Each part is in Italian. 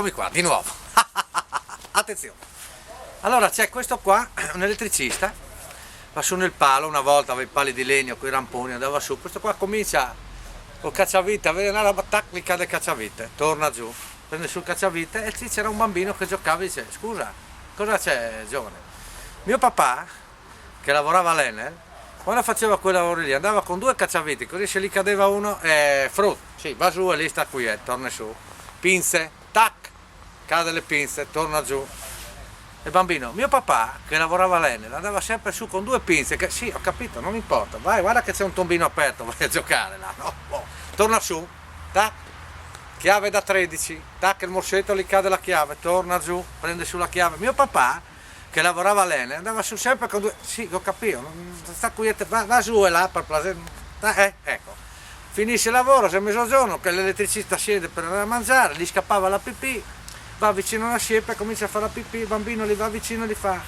eccomi qua, di nuovo. Attenzione. Allora c'è questo qua, un elettricista, va su nel palo, una volta aveva i pali di legno con i ramponi, andava su, questo qua comincia col cacciavite, vede una roba, tac, gli cade il cacciavite, torna giù, prende sul cacciavite e lì c'era un bambino che giocava e dice, scusa, cosa c'è giovane? Mio papà, che lavorava all'Enel, quando faceva quei lavori lì, andava con 2 cacciaviti, così se gli cadeva uno, frutto, sì, va su e lì sta qui, torna su, pinze, tac, cade le pinze, torna giù. Il bambino, mio papà, che lavorava all'Enel, andava sempre su con 2 pinze, che sì, ho capito, non importa, vai, guarda che c'è un tombino aperto, vai a giocare là, no? Oh, torna su, tac, chiave da 13, tac, il morsetto gli cade la chiave, torna giù, prende su la chiave. Mio papà, che lavorava all'Enel, andava su sempre con 2, sì, ho capito, sta qui, va su e là per ecco. Finisce il lavoro, se è mezzogiorno, che l'elettricista scende per andare a mangiare, gli scappava la pipì, va vicino alla siepe, comincia a fare la pipì, il bambino gli va vicino e gli fa,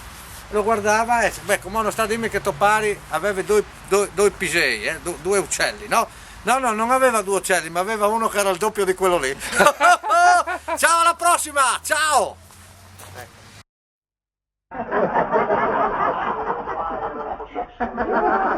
lo guardava e beh, come non sta a dirmi che Topari aveva due pisei, 2 uccelli, no? No, non aveva 2 uccelli, ma aveva uno che era il doppio di quello lì. Ciao, alla prossima, ciao! Ha ha ha ha!